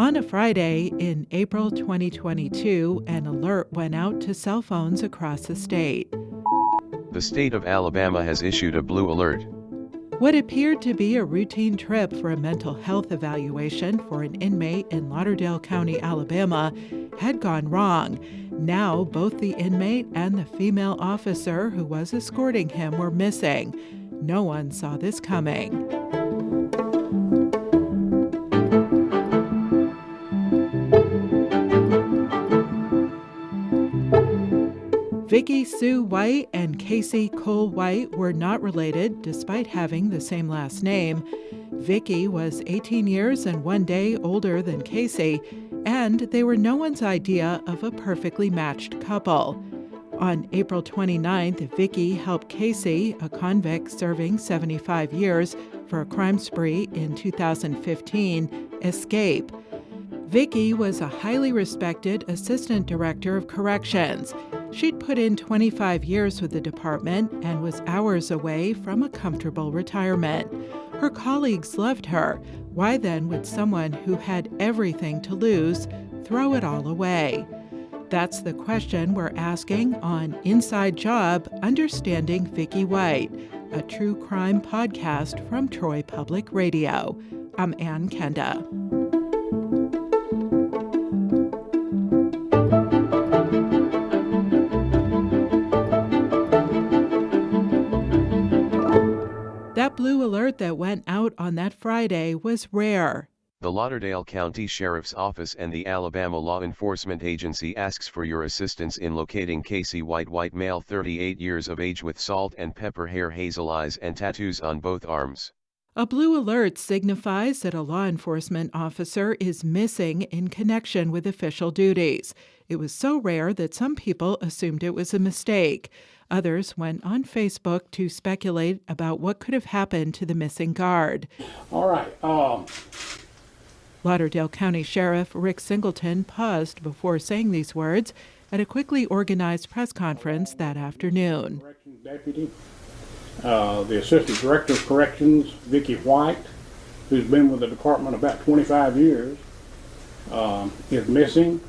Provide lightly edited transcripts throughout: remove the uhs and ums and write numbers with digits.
On a Friday in April 2022, an alert went out to cell phones across the state. The state of Alabama has issued a blue alert. What appeared to be a routine trip for a mental health evaluation for an inmate in Lauderdale County, Alabama, had gone wrong. Now, both the inmate and the female officer who was escorting him were missing. No one saw this coming. Vicky Sue White and Casey Cole White were not related despite having the same last name. Vicky was 18 years and 1 day older than Casey, and they were no one's idea of a perfectly matched couple. On April 29th, Vicky helped Casey, a convict serving 75 years for a crime spree in 2015, escape. Vicky was a highly respected assistant director of corrections. She'd put in 25 years with the department and was hours away from a comfortable retirement. Her colleagues loved her. Why then would someone who had everything to lose throw it all away? That's the question we're asking on Inside Job, Understanding Vicky White, a true crime podcast from Troy Public Radio. I'm Ann Kenda. That blue alert that went out on that Friday was rare. The Lauderdale County Sheriff's Office and the Alabama Law Enforcement Agency asks for your assistance in locating Casey White, male 38 years of age with salt and pepper hair, hazel eyes and tattoos on both arms. A blue alert signifies that a law enforcement officer is missing in connection with official duties. It was so rare that some people assumed it was a mistake. Others went on Facebook to speculate about what could have happened to the missing guard. All right. Lauderdale County Sheriff Rick Singleton paused before saying these words at a quickly organized press conference that afternoon. Corrections Deputy, the Assistant Director of Corrections, Vicky White, who's been with the department about 25 years, is missing.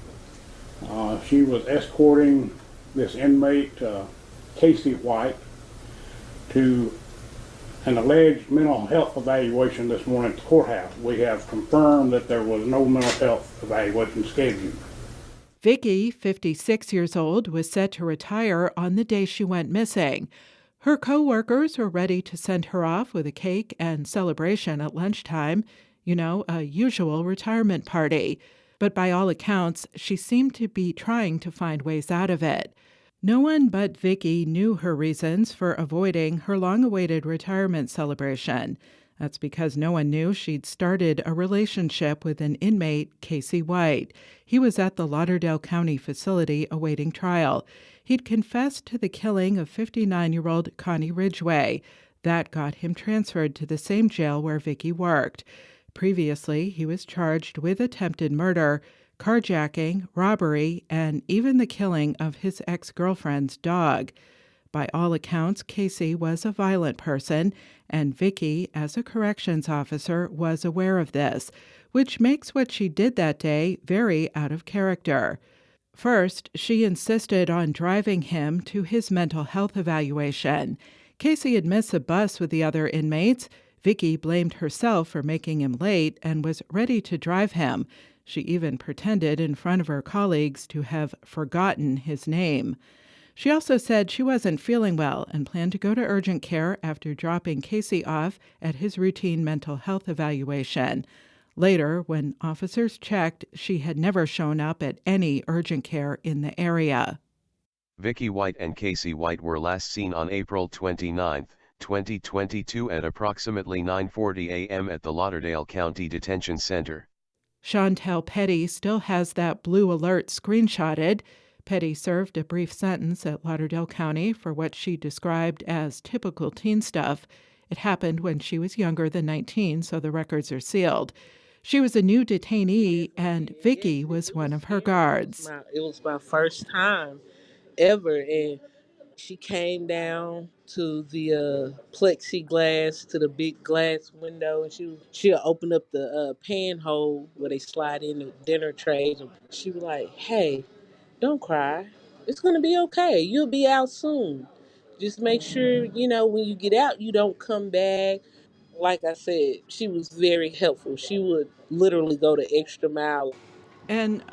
She was escorting this inmate, Casey White, to an alleged mental health evaluation this morning at the courthouse. We have confirmed that there was no mental health evaluation scheduled. Vicky, 56 years old, was set to retire on the day she went missing. Her co-workers were ready to send her off with a cake and celebration at lunchtime, a usual retirement party. But by all accounts, she seemed to be trying to find ways out of it. No one but Vicky knew her reasons for avoiding her long-awaited retirement celebration. That's because no one knew she'd started a relationship with an inmate, Casey White. He was at the Lauderdale County facility awaiting trial. He'd confessed to the killing of 59-year-old Connie Ridgway. That got him transferred to the same jail where Vicky worked. Previously, he was charged with attempted murder, carjacking, robbery, and even the killing of his ex-girlfriend's dog. By all accounts, Casey was a violent person, and Vicky, as a corrections officer, was aware of this, which makes what she did that day very out of character. First, she insisted on driving him to his mental health evaluation. Casey had missed a bus with the other inmates. Vicky blamed herself for making him late and was ready to drive him. She even pretended in front of her colleagues to have forgotten his name. She also said she wasn't feeling well and planned to go to urgent care after dropping Casey off at his routine mental health evaluation. Later, when officers checked, she had never shown up at any urgent care in the area. Vicky White and Casey White were last seen on April 29, 2022 at approximately 9:40 a.m. at the Lauderdale County Detention Center. Chantel Petty still has that blue alert screenshotted. Petty served a brief sentence at Lauderdale County for what she described as typical teen stuff. It happened when she was younger than 19, so the records are sealed. She was a new detainee, and Vicky was one of her guards. It was my first time ever, and She came down to the plexiglass, to the big glass window, and she'll open up the pan hole where they slide in the dinner trays. And she was like, "Hey, don't cry. It's gonna be okay. You'll be out soon. Just make sure when you get out, you don't come back." Like I said, she was very helpful. She would literally go the extra mile. And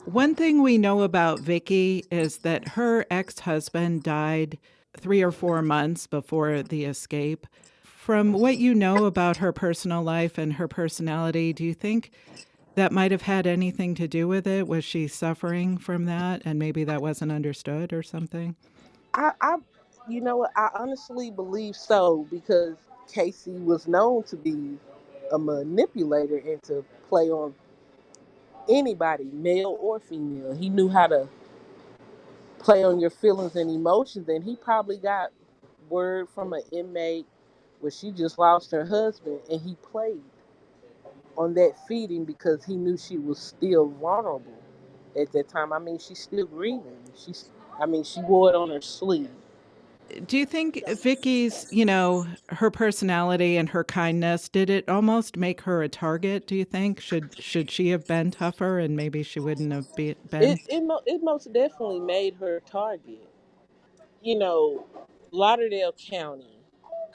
one thing we know about Vicky is that her ex-husband died 3 or 4 months before the escape. From what you know about her personal life and her personality, do you think that might have had anything to do with it? Was she suffering from that and maybe that wasn't understood or something? I you know what? I honestly believe so because Casey was known to be a manipulator and to play on anybody, male or female. He knew how to play on your feelings and emotions, and he probably got word from an inmate where she just lost her husband, and he played on that feeding because he knew she was still vulnerable at that time. I mean, she's still grieving. She wore it on her sleeve. Do you think Vicky's, her personality and her kindness, did it almost make her a target, do you think? Should she have been tougher and maybe she wouldn't have been? It most definitely made her a target. You know, Lauderdale County,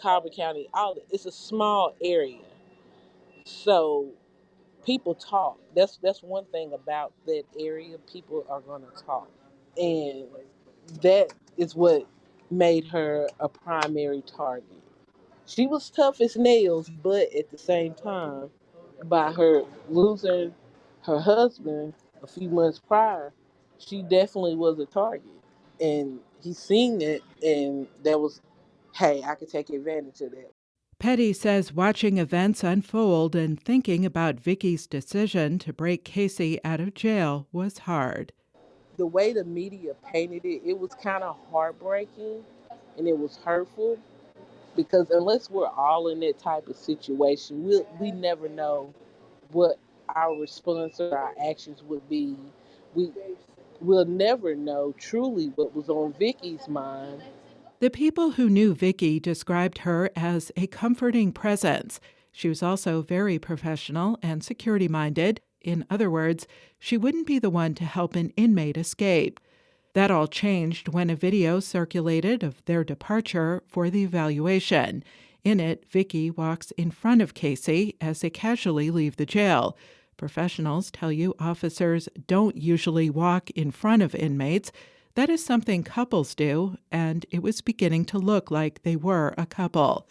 Cobb County, it's a small area, so people talk. That's one thing about that area. People are gonna talk, and that is what made her a primary target. She was tough as nails, but at the same time, by her losing her husband a few months prior, she definitely was a target. And he seen it, and that was, hey, I could take advantage of that. Petty says watching events unfold and thinking about Vicky's decision to break Casey out of jail was hard. The way the media painted it, it was kind of heartbreaking and it was hurtful because unless we're all in that type of situation, we never know what our response or our actions would be. We will never know truly what was on Vicky's mind. The people who knew Vicky described her as a comforting presence. She was also very professional and security minded. In other words, she wouldn't be the one to help an inmate escape. That all changed when a video circulated of their departure for the evaluation. In it, Vicky walks in front of Casey as they casually leave the jail. Professionals tell you officers don't usually walk in front of inmates. That is something couples do, and it was beginning to look like they were a couple.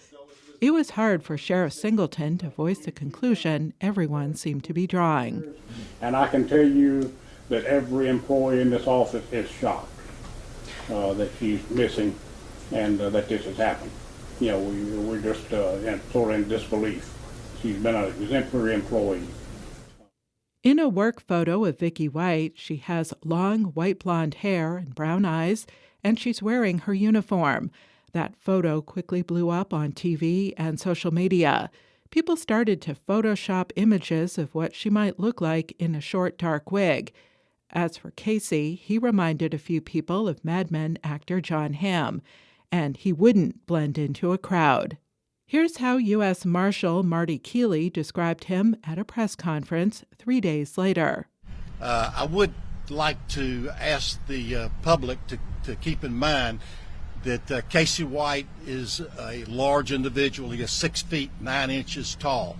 It was hard for Sheriff Singleton to voice the conclusion everyone seemed to be drawing. And I can tell you that every employee in this office is shocked that she's missing and that this has happened. We're just sort of in disbelief. She's been an exemplary employee. In a work photo of Vicky White, she has long white blonde hair and brown eyes, and she's wearing her uniform. That photo quickly blew up on TV and social media. People started to Photoshop images of what she might look like in a short, dark wig. As for Casey, he reminded a few people of Mad Men actor John Hamm, and he wouldn't blend into a crowd. Here's how U.S. Marshal Marty Keeley described him at a press conference 3 days later. I would like to ask the public to keep in mind that Casey White is a large individual. He is 6 feet 9 inches tall.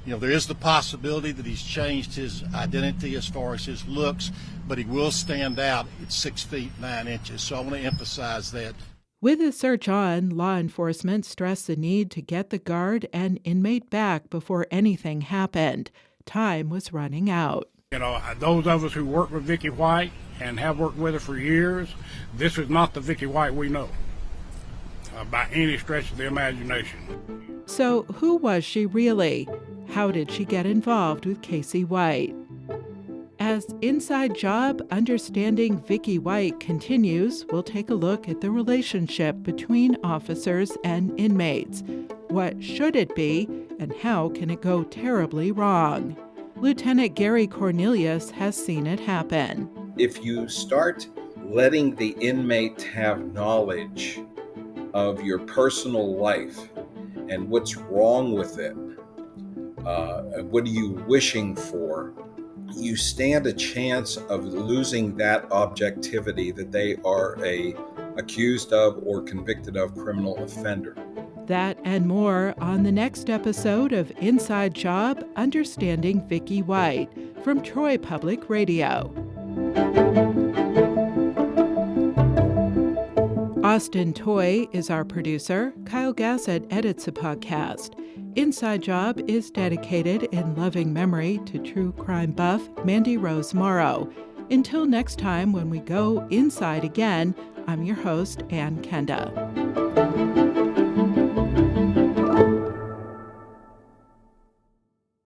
There is the possibility that he's changed his identity as far as his looks, but he will stand out at 6 feet 9 inches. So I want to emphasize that. With the search on, law enforcement stressed the need to get the guard and inmate back before anything happened. Time was running out. Those of us who work with Vicky White and have worked with her for years, this is not the Vicky White we know by any stretch of the imagination. So who was she really? How did she get involved with Casey White? As Inside Job Understanding Vicky White continues, we'll take a look at the relationship between officers and inmates. What should it be, and how can it go terribly wrong? Lieutenant Gary Cornelius has seen it happen. If you start letting the inmate have knowledge of your personal life and what's wrong with it, what are you wishing for, you stand a chance of losing that objectivity that they are a accused of or convicted of criminal offender. That and more on the next episode of Inside Job, Understanding Vicky White from Troy Public Radio. Austin Toy is our producer. Kyle Gassett edits the podcast. Inside Job is dedicated in loving memory to true crime buff Mandy Rose Morrow. Until next time when we go inside again, I'm your host, Ann Kenda.